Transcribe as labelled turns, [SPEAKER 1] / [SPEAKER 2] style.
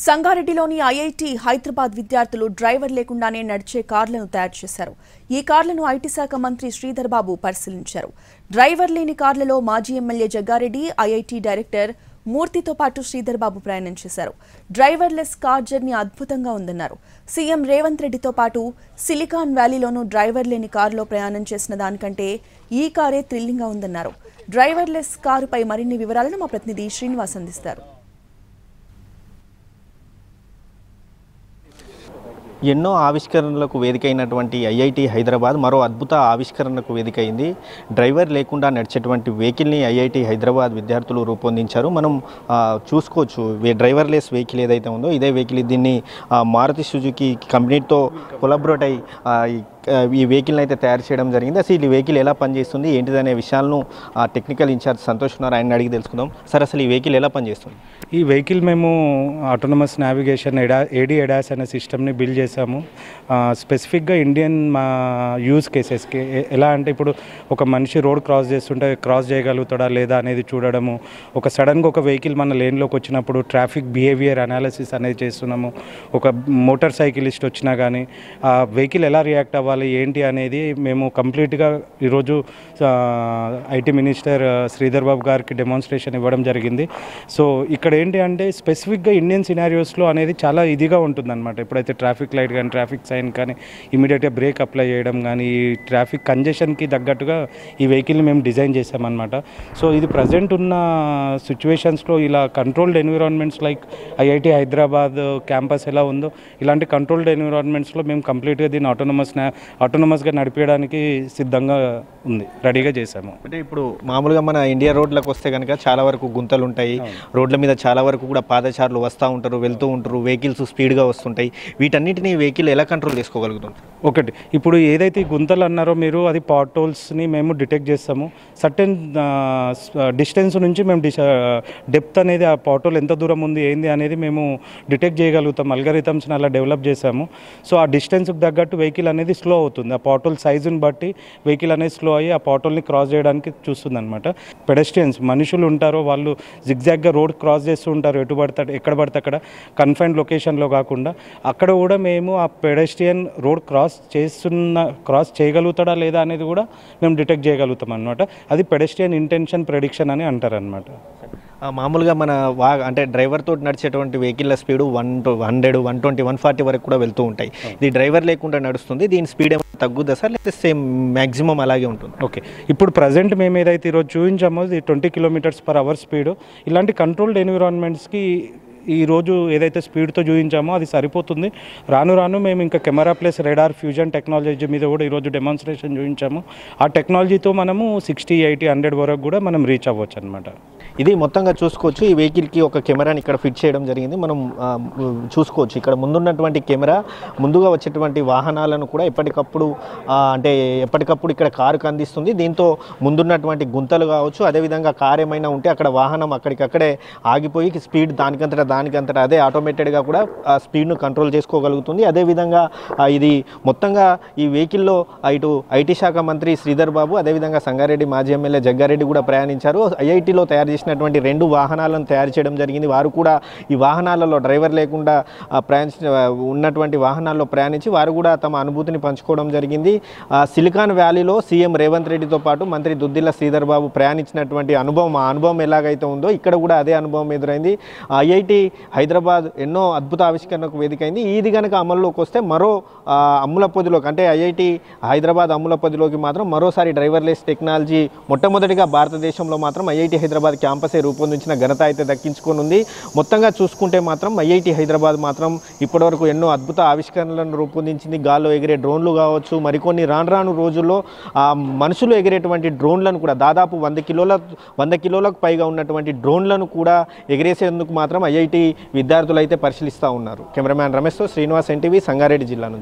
[SPEAKER 1] సంగారెడ్డిలోని IIT Hyderabad విద్యార్థులు driver లేకుండానే నడిచే కార్లను తయారు చేశారు. ఈ కార్లను ఐటీ శాఖ మంత్రి శ్రీధర్ బాబు పరిశీలించారు. డ్రైవర్ లేని కార్లలో మాజీ ఎమ్మెల్యే జగ్గారెడ్డి, ఐఐటి డైరెక్టర్ మూర్తితో పాటు శ్రీధర్ బాబు ప్రయాణం చేశారు. డ్రైవర్లెస్ కార్ జర్నీ అద్భుతంగా ఉందన్నారు. సీఎం రేవంత్ రెడ్డితో పాటు సిలికాన్ వ్యాలీలోనూ డ్రైవర్ లేని కారులో ప్రయాణం చేసిన దానికంటే ఈ కారే థ్రిల్లింగ్ గా ఉందన్నారు. డ్రైవర్లెస్ కారుపై మరిన్ని వివరాలను మా ప్రతినిధి శ్రీనివాస్ అందిస్తారు.
[SPEAKER 2] ఎన్నో ఆవిష్కరణలకు వేదికైనటువంటి ఐఐటి హైదరాబాద్ మరో అద్భుత ఆవిష్కరణకు వేదికైంది. డ్రైవర్ లేకుండా నడిచేటువంటి వెహికల్ని ఐఐటి హైదరాబాద్ విద్యార్థులు రూపొందించారు. మనం చూసుకోవచ్చు, డ్రైవర్లెస్ వెహికల్ ఏదైతే ఉందో ఇదే వెహికల్. దీన్ని మారుతి సుజుకి కంపెనీతో కొలాబరేట్ అయ్యి ఈ వెహికల్ని అయితే తయారు చేయడం జరిగింది. అసలు ఈ వెహికల్ ఎలా పనిచేస్తుంది ఏంటిదనే విషయాలను టెక్నికల్ ఇన్ఛార్జ్ సంతోష్ ఉన్నారు, ఆయన అడిగి తెలుసుకుందాం. సార్, అసలు ఈ వెహికల్ ఎలా పనిచేస్తుంది?
[SPEAKER 3] ఈ వెహికల్ మేము ఆటోనమస్ నావిగేషన్ ADAS అనే సిస్టమ్ని బిల్డ్ చేసాము. స్పెసిఫిక్గా ఇండియన్ మా యూజ్ కేసెస్కి. ఎలా అంటే ఇప్పుడు ఒక మనిషి రోడ్ క్రాస్ చేస్తుంటే క్రాస్ చేయగలుగుతాడా లేదా అనేది చూడడము, ఒక సడన్గా ఒక వెహికల్ మన లేన్లోకి వచ్చినప్పుడు ట్రాఫిక్ బిహేవియర్ అనాలిసిస్ అనేది చేస్తున్నాము. ఒక మోటార్ సైకిలిస్ట్ వచ్చినా కానీ ఆ వెహికల్ ఎలా రియాక్ట్ అవ్వాలి ఏంటి అనేది మేము కంప్లీట్గా ఈరోజు ఐటీ మినిస్టర్ శ్రీధర్ బాబు గారికి డెమాన్స్ట్రేషన్ ఇవ్వడం జరిగింది. సో ఇక్కడ ఏంటి అంటే స్పెసిఫిక్గా ఇండియన్ సినారియోస్లో అనేది చాలా ఇదిగా ఉంటుందన్నమాట. ఎప్పుడైతే ట్రాఫిక్ లైట్ కానీ ట్రాఫిక్ సైన్ కానీ ఇమీడియట్గా బ్రేక్ అప్లై చేయడం కానీ ఈ ట్రాఫిక్ కంజెషన్కి తగ్గట్టుగా ఈ వెహికల్ని మేము డిజైన్ చేసామన్నమాట. సో ఇది ప్రజెంట్ ఉన్న సిచ్యువేషన్స్లో ఇలా controlled environments like IIT Hyderabad campus ఎలా ఉందో ఇలాంటి కంట్రోల్డ్ ఎన్విరాన్మెంట్స్లో మేము కంప్లీట్గా దీన్ని ఆటోనమస్గా నడిపించడానికి సిద్ధంగా ఉంది, రెడీగా చేసాము.
[SPEAKER 2] అంటే ఇప్పుడు మామూలుగా మన ఇండియా రోడ్లకు వస్తే కనుక చాలా వరకు గుంతలు ఉంటాయి, రోడ్ల మీద చాలా వరకు కూడా పాదచారులు వస్తూ ఉంటారు, వెళ్తూ ఉంటారు, వెహికల్స్ స్పీడ్గా వస్తుంటాయి. వీటన్నిటిని వెహికల్ ఎలా కంట్రోల్ చేసుకోగలుగుతుంది?
[SPEAKER 3] ఒకటి, ఇప్పుడు ఏదైతే గుంతలు అన్నారో మీరు, అది పాట్ హోల్స్ని మేము డిటెక్ట్ చేస్తాము. సర్టెన్ డిస్టెన్స్ నుంచి మేము డెప్త్ అనేది ఆ పాట్ హోల్ ఎంత దూరం ఉంది ఏంది అనేది మేము డిటెక్ట్ చేయగలుగుతాం. అల్గరిథమ్స్ని అలా డెవలప్ చేసాము. సో ఆ డిస్టెన్స్కి తగ్గట్టు వెహికల్ అనేది స్లో అవుతుంది. ఆ పాట్ హోల్ సైజుని బట్టి వెహికల్ అనేది స్లో అయ్యి ఆ పాట్ హోల్ని క్రాస్ చేయడానికి చూస్తుంది అనమాట. పెడస్ట్రియన్స్ మనుషులు ఉంటారో వాళ్ళు జిగ్జాగ్గా రోడ్ క్రాస్ చేస్తూ ఉంటారు, ఎక్కడ పడితే అక్కడ కన్ఫైన్డ్ లొకేషన్లో కాకుండా అక్కడ కూడా మేము ఆ పెడస్ట్రియన్ రోడ్ క్రాస్ చేయగలుగుతాడా లేదా అనేది కూడా మేము డిటెక్ట్ చేయగలుగుతాం అనమాట. అది పెడస్ట్రియన్ ఇంటెన్షన్ ప్రెడిక్షన్ అని అంటారు అనమాట.
[SPEAKER 2] మామూలుగా మన అంటే డ్రైవర్ తోటి నడిచేటువంటి వెహికల్ స్పీడ్ 100, 120, 140 వరకు కూడా వెళ్తూ ఉంటాయి. ఇది డ్రైవర్ లేకుండా నడుస్తుంది. దీని స్పీడ్ ఏమైనా తగ్గుద్దా సార్, లేకపోతే సేమ్ మ్యాక్సిమం అలాగే ఉంటుంది?
[SPEAKER 3] ఓకే, ఇప్పుడు ప్రజెంట్ మేము ఏదైతే ఈరోజు చూపించామో ఇది 20 km/h స్పీడ్. ఇలాంటి కంట్రోల్డ్ ఎన్విరాన్మెంట్స్కి ఈరోజు ఏదైతే స్పీడ్తో చూపించామో అది సరిపోతుంది. రాను రాను మేము ఇంకా camera plus radar fusion technology మీద కూడా ఈరోజు డెమాన్స్ట్రేషన్ చూపించాము. ఆ టెక్నాలజీతో మనము 60, 80, 100 వరకు కూడా మనం రీచ్ అవ్వచ్చు అనమాట.
[SPEAKER 2] ఇది మొత్తంగా చూసుకోవచ్చు. ఈ వెహికల్కి ఒక కెమెరాని ఇక్కడ ఫిట్ చేయడం జరిగింది. మనం చూసుకోవచ్చు ఇక్కడ ముందున్నటువంటి కెమెరా ముందుగా వచ్చేటువంటి వాహనాలను కూడా ఎప్పటికప్పుడు ఇక్కడ కారుకు అందిస్తుంది. దీంతో ముందున్నటువంటి గుంతలు కావచ్చు, అదేవిధంగా కారు ఏమైనా ఉంటే అక్కడ వాహనం అక్కడికక్కడే ఆగిపోయి స్పీడ్ దానికంతటా అదే ఆటోమేటెడ్గా కూడా ఆ స్పీడ్ను కంట్రోల్ చేసుకోగలుగుతుంది. అదేవిధంగా ఇది మొత్తంగా ఈ వెహికల్లో ఇటు ఐటీ శాఖ మంత్రి శ్రీధర్ బాబు, అదేవిధంగా సంగారెడ్డి మాజీ ఎమ్మెల్యే జగ్గారెడ్డి కూడా ప్రయాణించారు. ఐఐటీలో తయారు చేసినటువంటి 2 వాహనాలను తయారు చేయడం జరిగింది. వారు కూడా ఈ వాహనాలలో డ్రైవర్ లేకుండా ఉన్నటువంటి వాహనాల్లో ప్రయాణించి వారు కూడా తమ అనుభూతిని పంచుకోవడం జరిగింది. సిలికాన్ వ్యాలీలో సీఎం రేవంత్ రెడ్డితో పాటు మంత్రి దుద్దిల్ల శ్రీధర్ బాబు ప్రయాణించినటువంటి అనుభవం ఎలాగైతే ఉందో ఇక్కడ కూడా అదే అనుభవం ఎదురైంది. ఐఐటి హైదరాబాద్ ఎన్నో అద్భుత ఆవిష్కరణకు వేదికైంది. ఇది కనుక అమల్లోకి వస్తే మరో అమ్ములపొదిలోకి, అంటే ఐఐటి హైదరాబాద్ అమ్ములపొదిలోకి మాత్రం మరోసారి డ్రైవర్లెస్ టెక్నాలజీ మొట్టమొదటిగా భారతదేశంలో మాత్రం ఐఐటి హైదరాబాద్ క్యాంపసే రూపొందించిన ఘనత అయితే దక్కించుకోనుంది. మొత్తంగా చూసుకుంటే మాత్రం ఐఐటి హైదరాబాద్ మాత్రం ఇప్పటివరకు ఎన్నో అద్భుత ఆవిష్కరణలను రూపొందించింది. గాల్లో ఎగిరే డ్రోన్లు కావచ్చు, మరికొన్ని రాను రోజుల్లో మనుషులు ఎగిరేటువంటి డ్రోన్లను కూడా దాదాపు 100 కిలోలకు పైగా ఉన్నటువంటి డ్రోన్లను కూడా ఎగిరేసేందుకు మాత్రం ఐఐటి విద్యార్థులు అయితే పరిశీలిస్తూ ఉన్నారు. కెమెరామ్యాన్ రమేష్తో శ్రీనివాస్, NTV, సంగారెడ్డి జిల్లా నుంచి.